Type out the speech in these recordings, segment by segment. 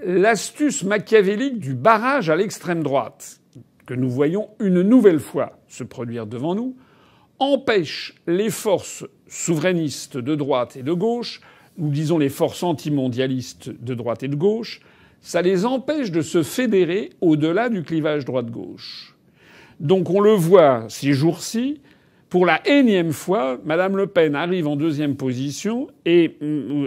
l'astuce machiavélique du barrage à l'extrême droite, que nous voyons une nouvelle fois se produire devant nous, empêche les forces souverainistes de droite et de gauche, ou disons les forces antimondialistes de droite et de gauche, ça les empêche de se fédérer au-delà du clivage droite-gauche. Donc on le voit ces jours-ci, pour la énième fois, Madame Le Pen arrive en deuxième position, et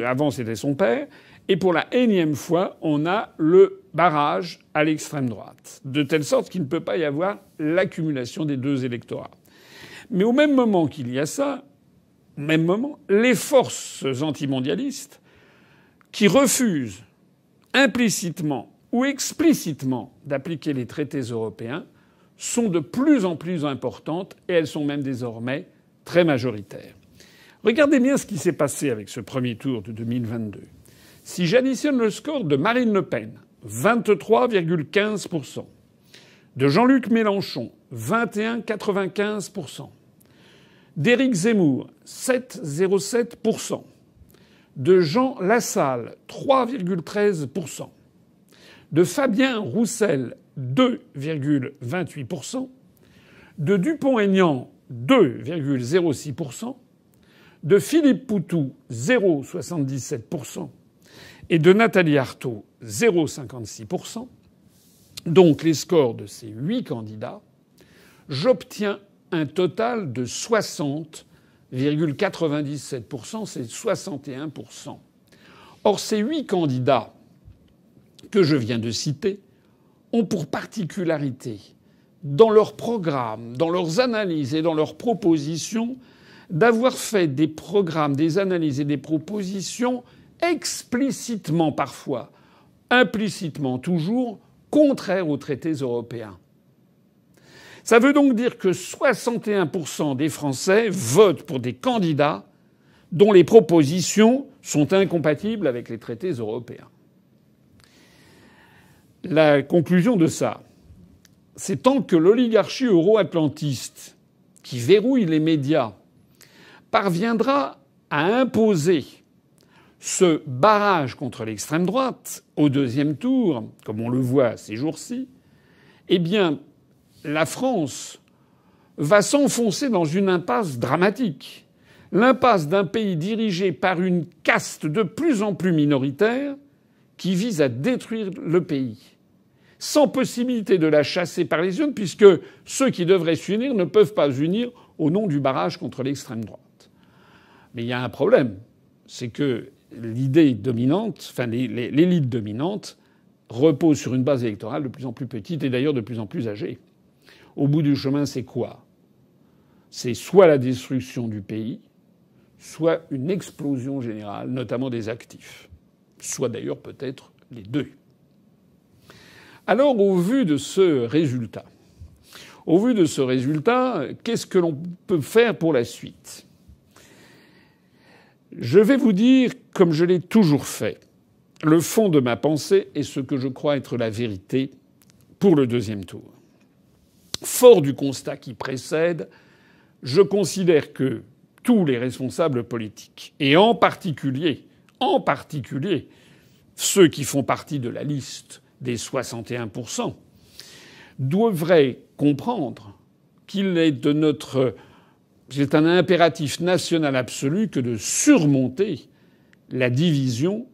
avant c'était son père, et pour la énième fois, on a le barrage à l'extrême droite. De telle sorte qu'il ne peut pas y avoir l'accumulation des deux électorats. Mais au même moment qu'il y a ça, au même moment, les forces antimondialistes qui refusent implicitement ou explicitement d'appliquer les traités européens sont de plus en plus importantes et elles sont même désormais très majoritaires. Regardez bien ce qui s'est passé avec ce premier tour de 2022. Si j'additionne le score de Marine Le Pen, 23,15%, de Jean-Luc Mélenchon, 21,95%, d'Éric Zemmour, 7,07%, de Jean Lassalle, 3,13%, de Fabien Roussel, 2,28%, de Dupont-Aignan, 2,06%, de Philippe Poutou, 0,77%, et de Nathalie Arthaud, 0,56%. Donc les scores de ces 8 candidats, j'obtiens un total de 60,97%, c'est 61%. Or ces 8 candidats que je viens de citer ont pour particularité, dans leurs programmes, dans leurs analyses et dans leurs propositions, d'avoir fait des programmes, des analyses et des propositions explicitement parfois, implicitement toujours, contraires aux traités européens. Ça veut donc dire que 61% des Français votent pour des candidats dont les propositions sont incompatibles avec les traités européens. La conclusion de ça, c'est tant que l'oligarchie euro-atlantiste, qui verrouille les médias, parviendra à imposer ce barrage contre l'extrême droite au deuxième tour, comme on le voit ces jours-ci, eh bien, la France va s'enfoncer dans une impasse dramatique. L'impasse d'un pays dirigé par une caste de plus en plus minoritaire qui vise à détruire le pays, sans possibilité de la chasser par les urnes, puisque ceux qui devraient s'unir ne peuvent pas s'unir au nom du barrage contre l'extrême droite. Mais il y a un problème, c'est que l'idée dominante, enfin l'élite dominante, repose sur une base électorale de plus en plus petite et d'ailleurs de plus en plus âgée. Au bout du chemin, c'est quoi? C'est soit la destruction du pays, soit une explosion générale, notamment des actifs. Soit d'ailleurs peut-être les deux. Alors, au vu de ce résultat, qu'est-ce que l'on peut faire pour la suite? Je vais vous dire, comme je l'ai toujours fait, le fond de ma pensée et ce que je crois être la vérité pour le deuxième tour. Fort du constat qui précède, je considère que tous les responsables politiques, et en particulier ceux qui font partie de la liste des 61%, devraient comprendre qu'il est c'est un impératif national absolu que de surmonter la division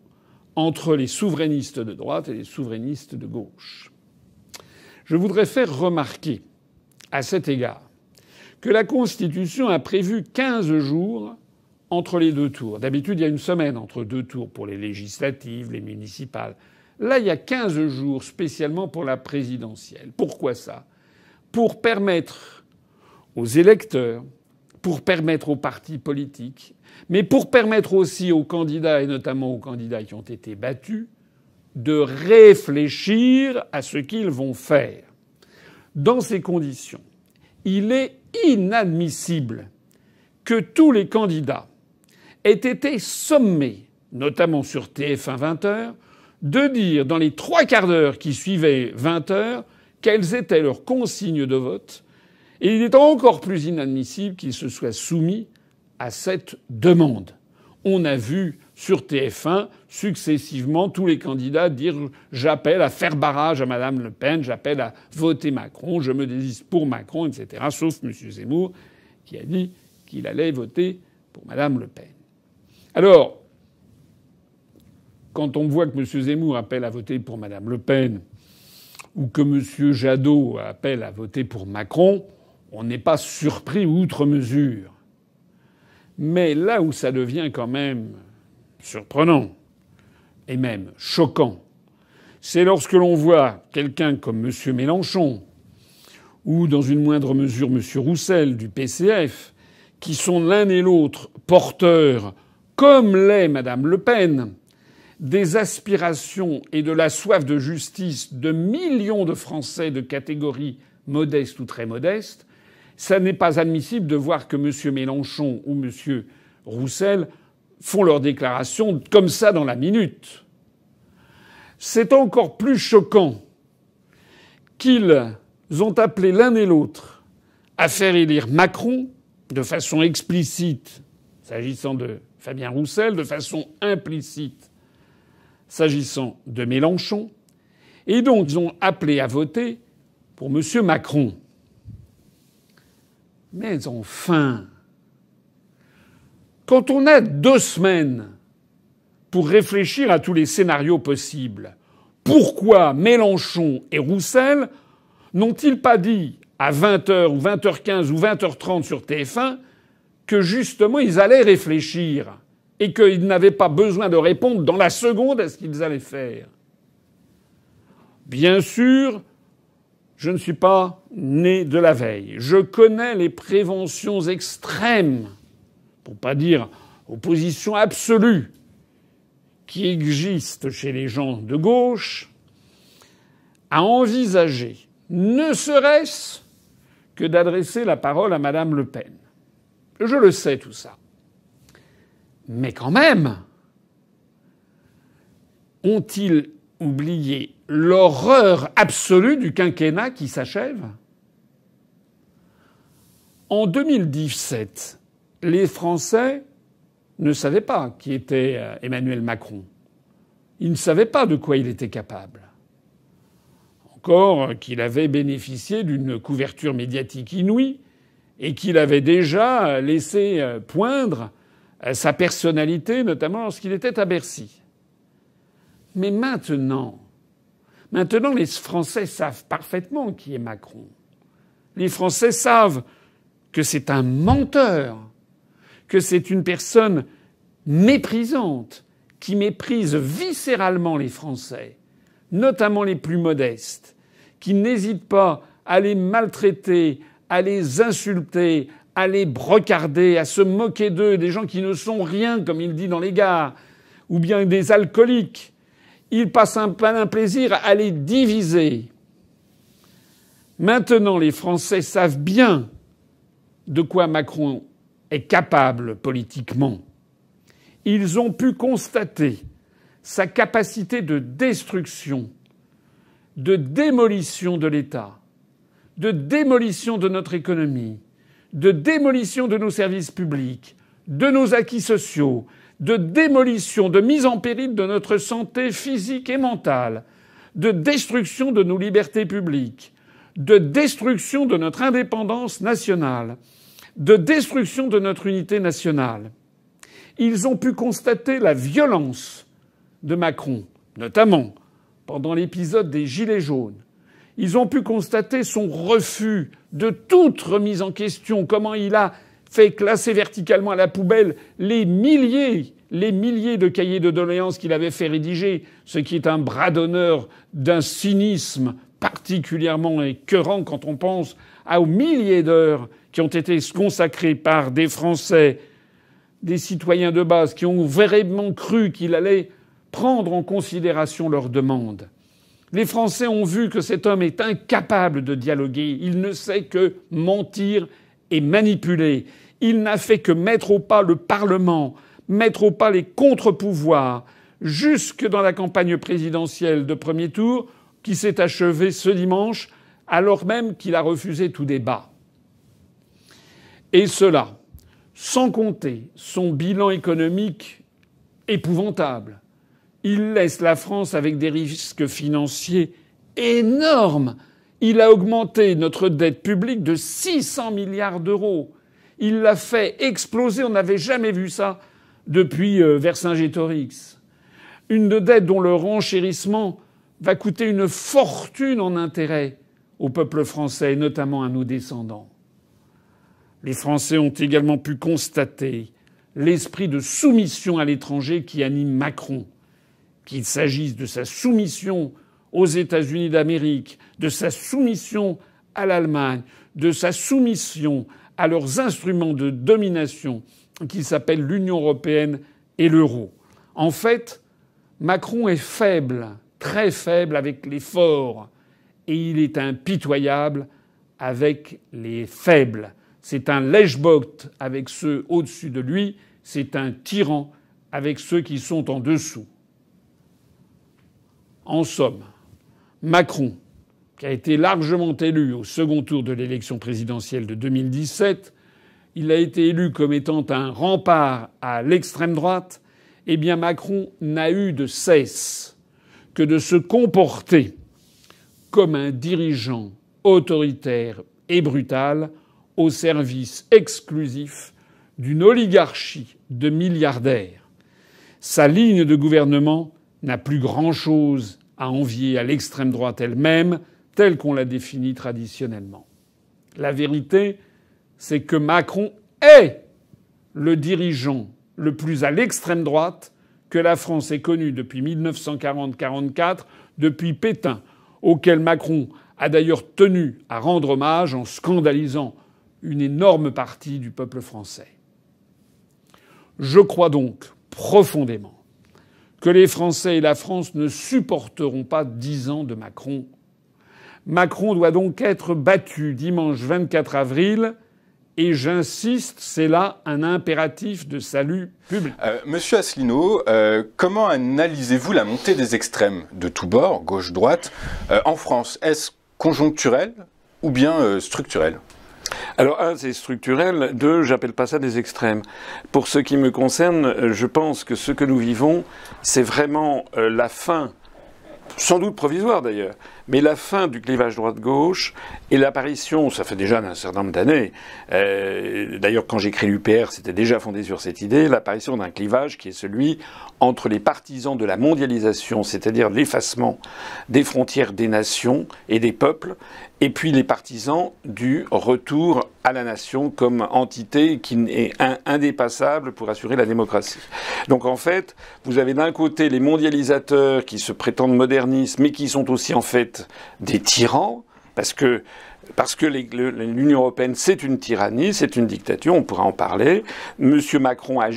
entre les souverainistes de droite et les souverainistes de gauche. Je voudrais faire remarquer, à cet égard, que la Constitution a prévu 15 jours entre les deux tours. D'habitude, il y a une semaine entre deux tours pour les législatives, les municipales. Là, il y a 15 jours spécialement pour la présidentielle. Pourquoi ça? Pour permettre aux électeurs, pour permettre aux partis politiques, mais pour permettre aussi aux candidats, et notamment aux candidats qui ont été battus, de réfléchir à ce qu'ils vont faire. Dans ces conditions, il est inadmissible que tous les candidats aient été sommés, notamment sur TF1 20h, de dire dans les 3/4 d'heure qui suivaient 20h quelles étaient leurs consignes de vote. Et il est encore plus inadmissible qu'ils se soient soumis à cette demande. On a vu sur TF1, successivement, tous les candidats dire « j'appelle à faire barrage à Madame Le Pen, j'appelle à voter Macron, je me désiste pour Macron, etc. » Sauf M. Zemmour, qui a dit qu'il allait voter pour Madame Le Pen. Alors, quand on voit que M. Zemmour appelle à voter pour Madame Le Pen, ou que M. Jadot appelle à voter pour Macron, on n'est pas surpris outre mesure. Mais là où ça devient quand même surprenant et même choquant, c'est lorsque l'on voit quelqu'un comme M. Mélenchon ou dans une moindre mesure M. Roussel du PCF, qui sont l'un et l'autre porteurs, comme l'est Mme Le Pen, des aspirations et de la soif de justice de millions de Français de catégories modestes ou très modestes, ça n'est pas admissible de voir que M. Mélenchon ou M. Roussel font leurs déclarations comme ça dans la minute. C'est encore plus choquant qu'ils ont appelé l'un et l'autre à faire élire Macron de façon explicite, s'agissant de Fabien Roussel, de façon implicite, s'agissant de Mélenchon. Et donc, ils ont appelé à voter pour M. Macron. Mais enfin, quand on a 2 semaines pour réfléchir à tous les scénarios possibles, pourquoi Mélenchon et Roussel n'ont-ils pas dit à 20h ou 20h15 ou 20h30 sur TF1 que justement ils allaient réfléchir et qu'ils n'avaient pas besoin de répondre dans la seconde à ce qu'ils allaient faire? Bien sûr, je ne suis pas né de la veille. Je connais les préventions extrêmes, pour pas dire opposition absolue, qui existent chez les gens de gauche, à envisager, ne serait-ce que d'adresser la parole à Madame Le Pen. Je le sais, tout ça. Mais quand même, ont-ils oublié l'horreur absolue du quinquennat qui s'achève? En 2017, les Français ne savaient pas qui était Emmanuel Macron. Ils ne savaient pas de quoi il était capable. Encore qu'il avait bénéficié d'une couverture médiatique inouïe et qu'il avait déjà laissé poindre sa personnalité, notamment lorsqu'il était à Bercy. Mais maintenant, les Français savent parfaitement qui est Macron. Les Français savent que c'est un menteur, que c'est une personne méprisante, qui méprise viscéralement les Français, notamment les plus modestes, qui n'hésite pas à les maltraiter, à les insulter, à les brocarder, à se moquer d'eux, des gens qui ne sont rien, comme il dit dans les gares, ou bien des alcooliques. Il passe un plaisir à les diviser. Maintenant, les Français savent bien de quoi Macron est capable politiquement. Ils ont pu constater sa capacité de destruction, de démolition de l'État, de démolition de notre économie, de démolition de nos services publics, de nos acquis sociaux, de démolition, de mise en péril de notre santé physique et mentale, de destruction de nos libertés publiques, de destruction de notre indépendance nationale, de destruction de notre unité nationale. Ils ont pu constater la violence de Macron, notamment pendant l'épisode des Gilets jaunes. Ils ont pu constater son refus de toute remise en question, comment il a fait classer verticalement à la poubelle les milliers de cahiers de doléances qu'il avait fait rédiger, ce qui est un bras d'honneur d'un cynisme particulièrement écœurant quand on pense aux milliers d'heures qui ont été consacrées par des Français, des citoyens de base, qui ont vraiment cru qu'il allait prendre en considération leurs demandes. Les Français ont vu que cet homme est incapable de dialoguer. Il ne sait que mentir et manipuler. Il n'a fait que mettre au pas le Parlement, mettre au pas les contre-pouvoirs, jusque dans la campagne présidentielle de premier tour, qui s'est achevée ce dimanche, alors même qu'il a refusé tout débat. Et cela, sans compter son bilan économique épouvantable. Il laisse la France avec des risques financiers énormes. Il a augmenté notre dette publique de 600 milliards d'euros. Il l'a fait exploser. On n'avait jamais vu ça depuis Vercingétorix. Une dette dont le renchérissement va coûter une fortune en intérêts au peuple français, et notamment à nos descendants. Les Français ont également pu constater l'esprit de soumission à l'étranger qui anime Macron. Qu'il s'agisse de sa soumission aux États-Unis d'Amérique, de sa soumission à l'Allemagne, de sa soumission à leurs instruments de domination qui s'appellent l'Union européenne et l'euro. En fait, Macron est faible, très faible avec les forts, et il est impitoyable avec les faibles. C'est un lèche-botte avec ceux au-dessus de lui, c'est un tyran avec ceux qui sont en dessous. En somme, Macron, qui a été largement élu au second tour de l'élection présidentielle de 2017, il a été élu comme étant un rempart à l'extrême droite, eh bien Macron n'a eu de cesse que de se comporter comme un dirigeant autoritaire et brutal au service exclusif d'une oligarchie de milliardaires. Sa ligne de gouvernement n'a plus grand-chose à envier à l'extrême droite elle-même, telle qu'on l'a définie traditionnellement. La vérité, c'est que Macron est le dirigeant le plus à l'extrême droite que la France ait connu depuis 1940-44, depuis Pétain, auquel Macron a d'ailleurs tenu à rendre hommage en scandalisant une énorme partie du peuple français. Je crois donc profondément que les Français et la France ne supporteront pas 10 ans de Macron. Macron doit donc être battu dimanche 24 avril, et j'insiste, c'est là un impératif de salut public. Monsieur Asselineau, comment analysez-vous la montée des extrêmes de tous bords, gauche-droite, en France? Est-ce conjoncturel ou bien structurel? Alors, un, c'est structurel. Deux, j'appelle pas ça des extrêmes. Pour ce qui me concerne, je pense que ce que nous vivons, c'est vraiment la fin, sans doute provisoire d'ailleurs, mais la fin du clivage droite-gauche et l'apparition, ça fait déjà un certain nombre d'années, d'ailleurs quand j'ai créé l'UPR, c'était déjà fondé sur cette idée, l'apparition d'un clivage qui est celui entre les partisans de la mondialisation, c'est-à-dire l'effacement des frontières des nations et des peuples, et puis les partisans du retour à la nation comme entité qui est indépassable pour assurer la démocratie. Donc en fait, vous avez d'un côté les mondialisateurs qui se prétendent modernistes, mais qui sont aussi en fait des tyrans, parce que l'Union européenne, c'est une tyrannie, c'est une dictature, on pourra en parler. Monsieur Macron a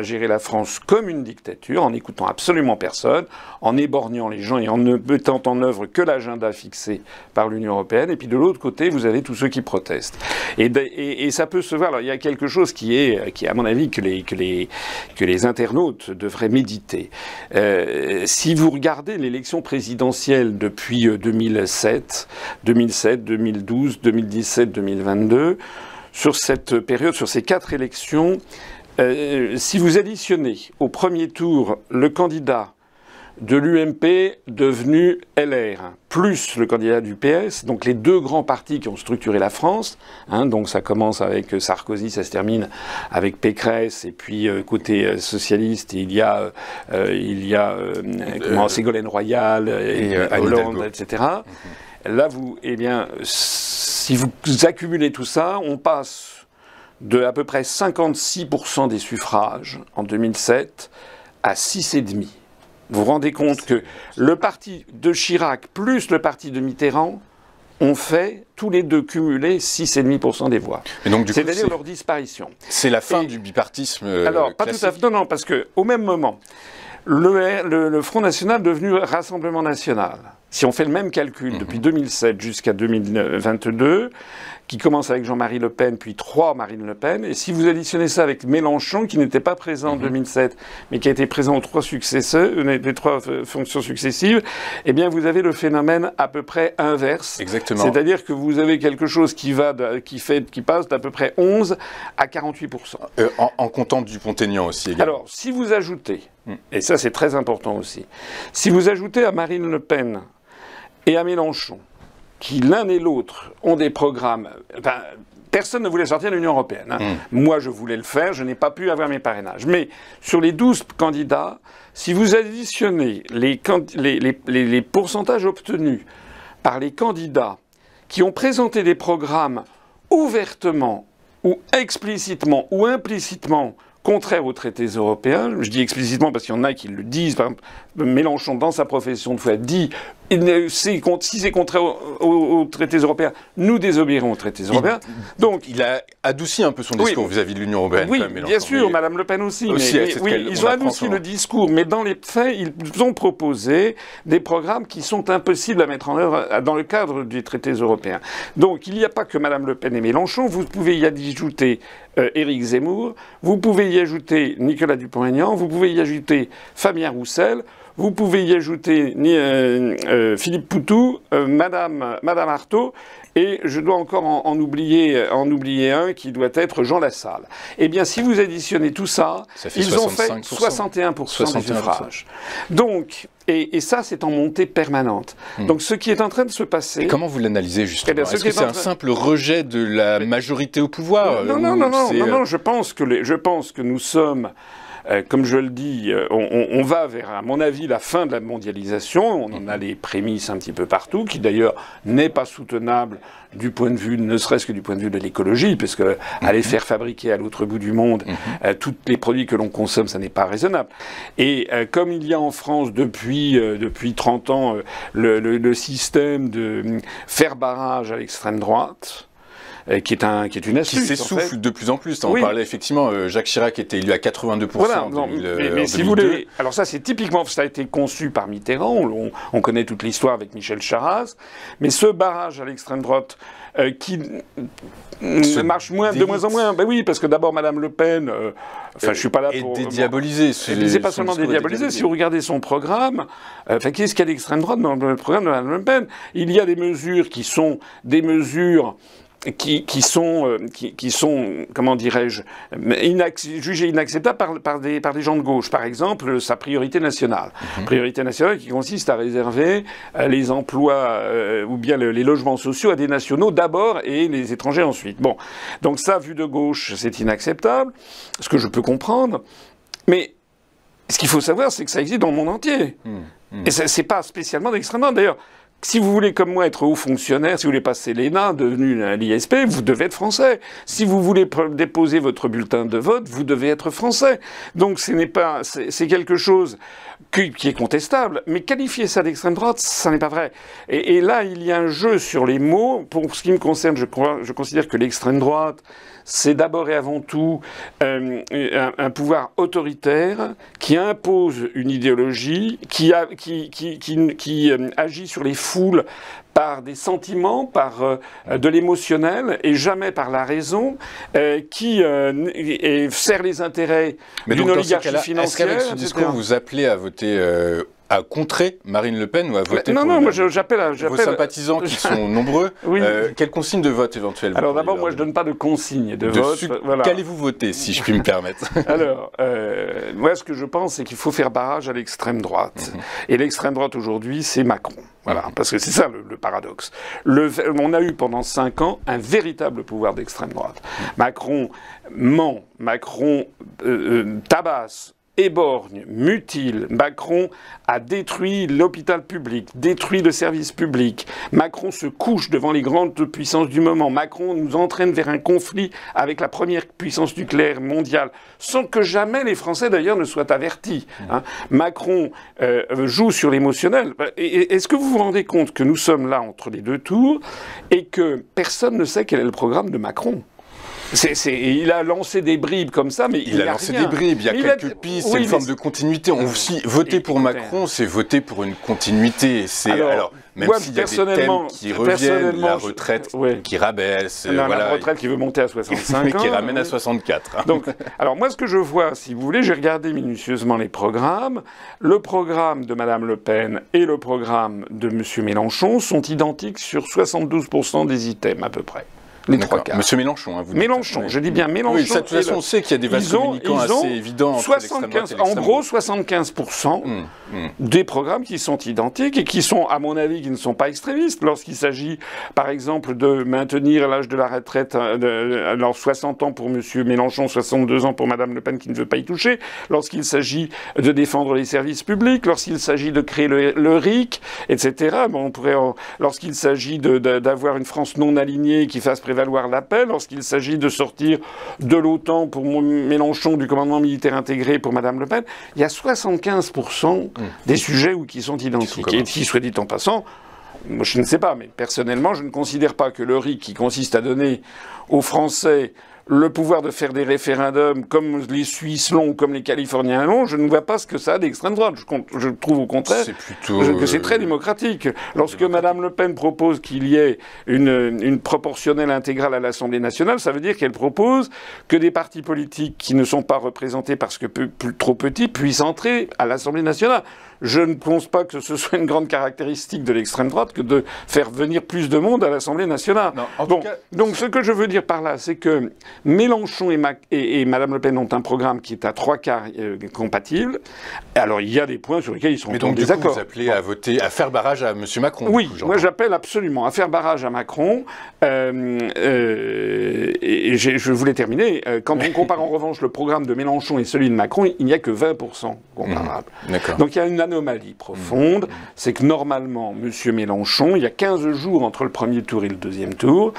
géré la France comme une dictature, en n'écoutant absolument personne, en éborgnant les gens et en ne mettant en œuvre que l'agenda fixé par l'Union européenne. Et puis de l'autre côté, vous avez tous ceux qui protestent. Et ça peut se voir. Alors il y a quelque chose qui est à mon avis, que les internautes devraient méditer. Si vous regardez l'élection présidentielle depuis 2007, 2012, 2017, 2022, sur cette période, sur ces 4 élections, si vous additionnez au premier tour le candidat de l'UMP devenu LR, plus le candidat du PS, donc les 2 grands partis qui ont structuré la France, donc ça commence avec Sarkozy, ça se termine avec Pécresse, et puis côté socialiste, il y a Ségolène Royal, et Hollande, etc. Là, si vous accumulez tout ça, on passe de à peu près 56% des suffrages en 2007 à 6,5%. Vous vous rendez compte que le parti de Chirac plus le parti de Mitterrand ont fait, tous les deux cumulés, 6,5% des voix. C'est-à-dire leur disparition. C'est la fin du bipartisme alors, pas classique. tout à fait. Non, parce qu'au même moment, le Front National est devenu Rassemblement National. Si on fait le même calcul depuis 2007 jusqu'à 2022, qui commence avec Jean-Marie Le Pen, puis 3 Marine Le Pen, et si vous additionnez ça avec Mélenchon, qui n'était pas présent en 2007, mais qui a été présent aux 3 fonctions successives, eh bien vous avez le phénomène à peu près inverse. Exactement. C'est-à-dire que vous avez quelque chose qui passe d'à peu près 11 à 48%. En comptant Dupont-Aignan aussi également. Alors, si vous ajoutez et ça c'est très important aussi, si vous ajoutez à Marine Le Pen et à Mélenchon, qui l'un et l'autre ont des programmes... Enfin, personne ne voulait sortir de l'Union européenne. Hein. Moi, je voulais le faire, je n'ai pas pu avoir mes parrainages. Mais sur les 12 candidats, si vous additionnez les pourcentages obtenus par les candidats qui ont présenté des programmes ouvertement ou explicitement ou implicitement contraires aux traités européens, je dis explicitement parce qu'il y en a qui le disent, par exemple, Mélenchon, dans sa profession de foi, dit si c'est contraire aux traités européens, nous désobéirons aux traités européens. Donc, il a adouci un peu son discours vis-à-vis de l'Union européenne. Oui, quand même, bien sûr, Madame Le Pen aussi. Ils ont adouci le discours, mais dans les faits, ils ont proposé des programmes qui sont impossibles à mettre en œuvre dans le cadre des traités européens. Donc, il n'y a pas que Madame Le Pen et Mélenchon. Vous pouvez y ajouter Éric Zemmour, vous pouvez y ajouter Nicolas Dupont-Aignan, vous pouvez y ajouter Fabien Roussel. Vous pouvez y ajouter Philippe Poutou, Madame Arthaud, et je dois encore en oublier un qui doit être Jean Lassalle. Eh bien, si vous additionnez tout ça, ils ont fait 61% des suffrages. Donc, et ça, c'est en montée permanente. Donc, ce qui est en train de se passer... Et comment vous l'analysez, justement? Est-ce que c'est un simple rejet de la majorité au pouvoir? Non, je pense que nous sommes... comme je le dis, on va vers, à mon avis, la fin de la mondialisation. On en a les prémices un petit peu partout, qui d'ailleurs n'est pas soutenable du point de vue, ne serait-ce que du point de vue de l'écologie, parce que aller faire fabriquer à l'autre bout du monde tous les produits que l'on consomme, ça n'est pas raisonnable. Et comme il y a en France depuis 30 ans le système de faire barrage à l'extrême droite, qui est une astuce. Qui s'essouffle de plus en plus. On parlait effectivement, Jacques Chirac était élu à 82% voilà, en 2000, mais si vous voulez, alors ça c'est typiquement, ça a été conçu par Mitterrand, on connaît toute l'histoire avec Michel Charasse, mais ce barrage à l'extrême droite qui marche de moins en moins. Ben oui, parce que d'abord Madame Le Pen, je suis pas là pour... Et dédiabolisé. C'est pas seulement dédiabolisé. Si vous regardez son programme, qu'est-ce qu'il y a d'extrême droite dans le programme de Madame Le Pen? Il y a des mesures qui sont des mesures qui sont, comment dirais-je, jugées inacceptables par des gens de gauche. Par exemple, sa priorité nationale. Priorité nationale qui consiste à réserver les emplois ou bien les logements sociaux à des nationaux d'abord et les étrangers ensuite. Bon. Donc ça, vu de gauche, c'est inacceptable. Ce que je peux comprendre. Mais ce qu'il faut savoir, c'est que ça existe dans le monde entier. Et c'est pas spécialement d'extrême droite. D'ailleurs, si vous voulez, comme moi, être haut fonctionnaire, si vous voulez passer l'ENA, devenu l'ISP, vous devez être français. Si vous voulez déposer votre bulletin de vote, vous devez être français. Donc c'est quelque chose qui est contestable. Mais qualifier ça d'extrême droite, ça n'est pas vrai. Et là, il y a un jeu sur les mots. Pour ce qui me concerne, je considère que l'extrême droite, c'est d'abord et avant tout un pouvoir autoritaire qui impose une idéologie, qui agit sur les foules par des sentiments, par de l'émotionnel et jamais par la raison, qui sert les intérêts d'une oligarchie financière. Est-ce qu'avec ce discours, vous appelez à voter à contrer Marine Le Pen ou à voter pour moi j'appelle vos sympathisants qui sont nombreux. Oui. Quelle consigne de vote éventuellement? Alors d'abord, moi je donne pas de consigne de vote. Voilà. Qu'allez-vous voter, si je puis me permettre? Alors, moi ce que je pense, c'est qu'il faut faire barrage à l'extrême droite. Et l'extrême droite aujourd'hui, c'est Macron. Voilà, parce que c'est ça le paradoxe. On a eu pendant 5 ans un véritable pouvoir d'extrême droite. Macron ment, Macron tabasse, éborgne, mutile. Macron a détruit l'hôpital public, détruit le service public. Macron se couche devant les grandes puissances du moment. Macron nous entraîne vers un conflit avec la première puissance nucléaire mondiale, sans que jamais les Français d'ailleurs ne soient avertis. Hein. Macron joue sur l'émotionnel. Est-ce que vous vous rendez compte que nous sommes là entre les deux tours et que personne ne sait quel est le programme de Macron? Il a lancé des bribes comme ça, mais il a lancé des bribes. Il y a quelques pistes, c'est une forme de continuité. Voter pour Macron, c'est voter pour une continuité. Alors, même s'il y a des thèmes qui reviennent, la retraite qui rabaisse, la retraite qui veut monter à 65 ans, qui ramène à 64. Donc, alors moi, ce que je vois, si vous voulez, j'ai regardé minutieusement les programmes. Le programme de Madame Le Pen et le programme de Monsieur Mélenchon sont identiques sur 72% des items à peu près. Les 3/4. Monsieur Mélenchon, vous dites. Mélenchon, je dis bien Mélenchon. Oui, de toute façon, on sait qu'il y a des vases communicants assez évidents entre l'extrême droite et l'extrême gros, 75% des programmes qui sont identiques et qui sont, à mon avis, qui ne sont pas extrémistes. Lorsqu'il s'agit, par exemple, de maintenir l'âge de la retraite, alors 60 ans pour monsieur Mélenchon, 62 ans pour madame Le Pen qui ne veut pas y toucher. Lorsqu'il s'agit de défendre les services publics, lorsqu'il s'agit de créer le RIC, etc. Bon, lorsqu'il s'agit d'avoir une France non alignée qui fasse prévaloir la paix, lorsqu'il s'agit de sortir de l'OTAN pour Mélenchon, du commandement militaire intégré pour madame Le Pen, il y a 75% des sujets qui sont identiques. Et qui, soit dit en passant, moi je ne sais pas, mais personnellement, je ne considère pas que le RIC, qui consiste à donner aux Français le pouvoir de faire des référendums comme les Suisses l'ont, comme les Californiens l'ont, je ne vois pas ce que ça a d'extrême droite. Je trouve au contraire que c'est très démocratique. Lorsque Mme Le Pen propose qu'il y ait une proportionnelle intégrale à l'Assemblée nationale, ça veut dire qu'elle propose que des partis politiques qui ne sont pas représentés parce que trop petits puissent entrer à l'Assemblée nationale. Je ne pense pas que ce soit une grande caractéristique de l'extrême droite que de faire venir plus de monde à l'Assemblée nationale. Non, donc ce que je veux dire par là, c'est que Mélenchon et Mme Le Pen ont un programme qui est à 3/4 compatible. Alors il y a des points sur lesquels ils sont en désaccord. Vous appelez à voter, à faire barrage à M. Macron. Oui, moi j'appelle absolument à faire barrage à Macron. Et je voulais terminer. Quand on compare en revanche le programme de Mélenchon et celui de Macron, il n'y a que 20% comparables. Donc il y a une anomalie profonde, c'est que normalement, M. Mélenchon, il y a 15 jours entre le premier tour et le deuxième tour.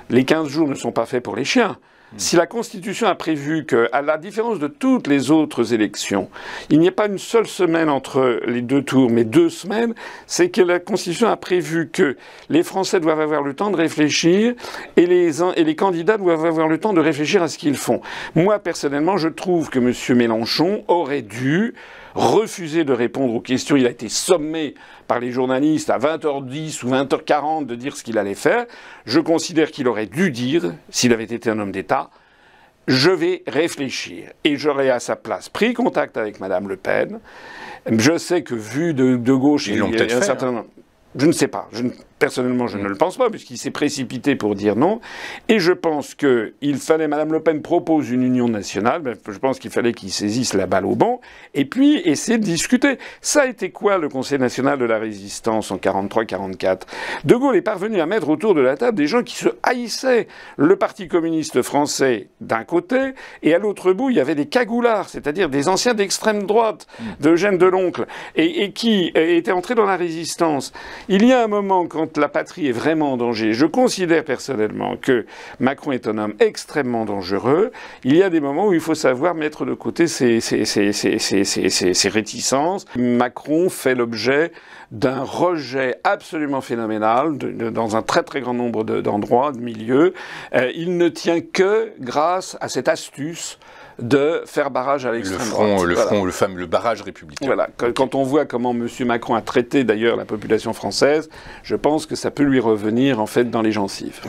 Les 15 jours ne sont pas faits pour les chiens. Si la Constitution a prévu qu'à la différence de toutes les autres élections, il n'y ait pas une seule semaine entre les deux tours, mais 2 semaines, c'est que la Constitution a prévu que les Français doivent avoir le temps de réfléchir et les candidats doivent avoir le temps de réfléchir à ce qu'ils font. Moi, personnellement, je trouve que M. Mélenchon aurait dû refuser de répondre aux questions. Il a été sommé par les journalistes à 20h10 ou 20h40 de dire ce qu'il allait faire. Je considère qu'il aurait dû dire, s'il avait été un homme d'État, je vais réfléchir. Et j'aurais à sa place pris contact avec Mme Le Pen. Je sais que vu de gauche, il y a un certain nombre... Je ne sais pas. Personnellement, je ne le pense pas, puisqu'il s'est précipité pour dire non. Et je pense qu'il fallait, Mme Le Pen propose une union nationale, je pense qu'il fallait qu'il saisisse la balle au bon, et puis essayer de discuter. Ça a été quoi le Conseil national de la résistance en 43-44 ? De Gaulle est parvenu à mettre autour de la table des gens qui se haïssaient. Le Parti communiste français d'un côté, et à l'autre bout, il y avait des cagoulards, c'est-à-dire des anciens d'extrême droite, d'Eugène Deloncle, et qui étaient entrés dans la résistance. Il y a un moment, quand la patrie est vraiment en danger, je considère personnellement que Macron est un homme extrêmement dangereux. Il y a des moments où il faut savoir mettre de côté ses réticences. Macron fait l'objet d'un rejet absolument phénoménal dans un très très grand nombre d'endroits, de milieux. Il ne tient que grâce à cette astuce de faire barrage à l'extrême droite. Le barrage républicain. Voilà. Quand on voit comment M. Macron a traité d'ailleurs la population française, je pense que ça peut lui revenir en fait dans les gencives.